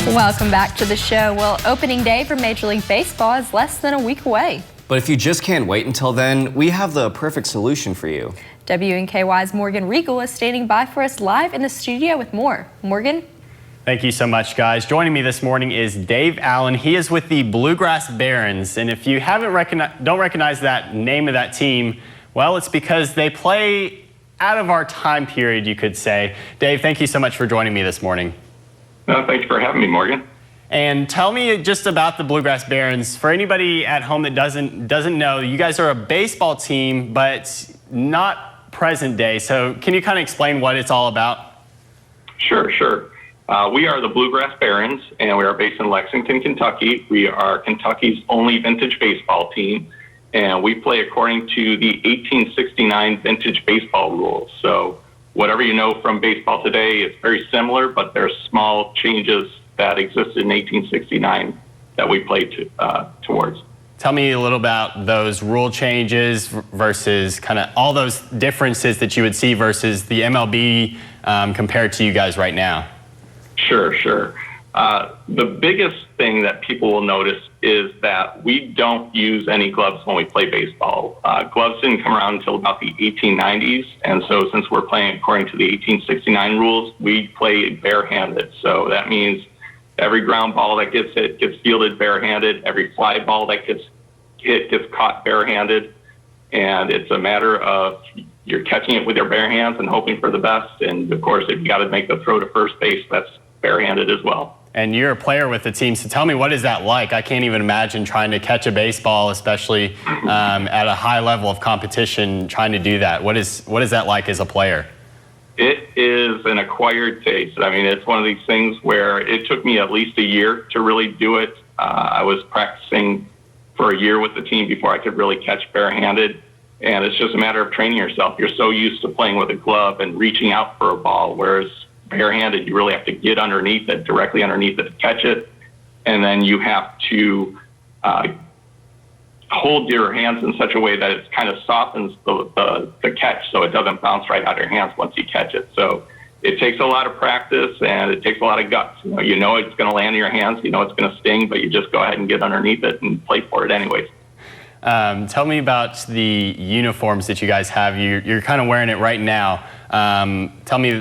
Welcome back to the show. Well, opening day for Major League Baseball is less than a week away. But if you just can't wait until then, we have the perfect solution for you. WNKY's Morgan Regal is standing by for us live in the studio with more. Morgan? Thank you so much, guys. Joining me this morning is Dave Allen. He is with the Bluegrass-Barons, and if you don't recognize that name of that team, well, it's because they play out of our time period, you could say. Dave, thank you so much for joining me this morning. No, thanks for having me, Morgan. And tell me just about the Bluegrass-Barons. For anybody at home that doesn't know, you guys are a baseball team, but not present day. So can you kind of explain what it's all about? Sure. We are the Bluegrass-Barons, and we are based in Lexington, Kentucky. We are Kentucky's only vintage baseball team, and we play according to the 1869 vintage baseball rules. So whatever you know from baseball today, it's very similar, but there's small changes that existed in 1869 that we play towards. Tell me a little about those rule changes versus kind of all those differences that you would see versus the MLB compared to you guys right now. Sure. The biggest thing that people will notice is that we don't use any gloves when we play baseball. Gloves didn't come around until about the 1890s, and so since we're playing according to the 1869 rules, we play barehanded. So that means every ground ball that gets hit gets fielded barehanded. Every fly ball that gets hit gets caught barehanded, and it's a matter of you're catching it with your bare hands and hoping for the best. And of course, if you got to make the throw to first base, that's barehanded as well. And you're a player with the team, so tell me, what is that like? I can't even imagine trying to catch a baseball, especially at a high level of competition, trying to do that. What is that like as a player? It is an acquired taste. I mean, it's one of these things where it took me at least a year to really do it. I was practicing for a year with the team before I could really catch barehanded. And it's just a matter of training yourself. You're so used to playing with a glove and reaching out for a ball, whereas barehanded, you really have to get underneath it, directly underneath it to catch it. And then you have to hold your hands in such a way that it kind of softens the catch so it doesn't bounce right out of your hands once you catch it. So it takes a lot of practice and it takes a lot of guts. You know it's going to land in your hands, you know it's going to sting, but you just go ahead and get underneath it and play for it anyways. Tell me about the uniforms that you guys have. You're kind of wearing it right now. Tell me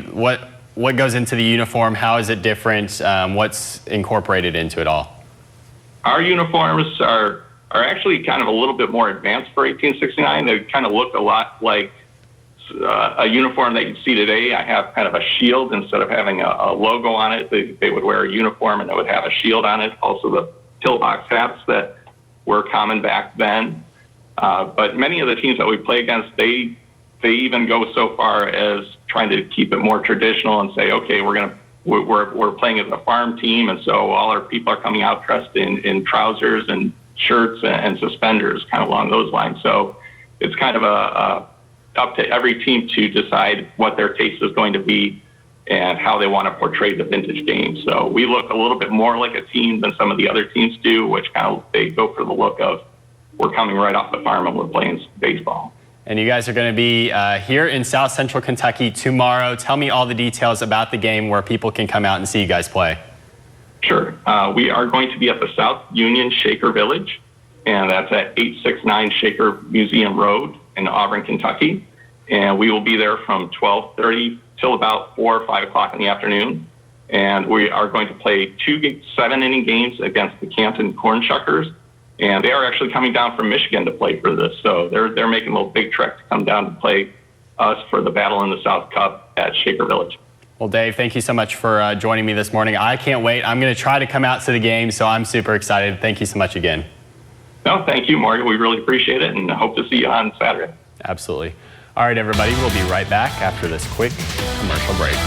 what goes into the uniform, how is it different, what's incorporated into it all? Our uniforms are actually kind of a little bit more advanced for 1869. They kind of look a lot like a uniform that you see today. I have kind of a shield instead of having a logo on it. They would wear a uniform and it would have a shield on it. Also the pillbox hats that were common back then. But many of the teams that we play against, they even go so far as trying to keep it more traditional and say, okay, we're playing as a farm team, and so all our people are coming out dressed in trousers and shirts and suspenders, kind of along those lines. So it's kind of up to every team to decide what their taste is going to be and how they want to portray the vintage game. So we look a little bit more like a team than some of the other teams do, which kind of they go for the look of we're coming right off the farm and we're playing baseball. And you guys are going to be here in South Central Kentucky tomorrow. Tell me all the details about the game where people can come out and see you guys play. Sure. We are going to be at the South Union Shaker Village, and that's at 869 Shaker Museum Road in Auburn, Kentucky. And we will be there from 12:30 till about 4 or 5 o'clock in the afternoon. And we are going to play 2 7-inning games against the Canton Corn Shuckers. And they are actually coming down from Michigan to play for this. So they're making a little big trek to come down to play us for the Battle in the South Cup at Shaker Village. Well, Dave, thank you so much for joining me this morning. I can't wait. I'm going to try to come out to the game, so I'm super excited. Thank you so much again. No, thank you, Morgan. We really appreciate it and hope to see you on Saturday. Absolutely. All right, everybody, we'll be right back after this quick commercial break.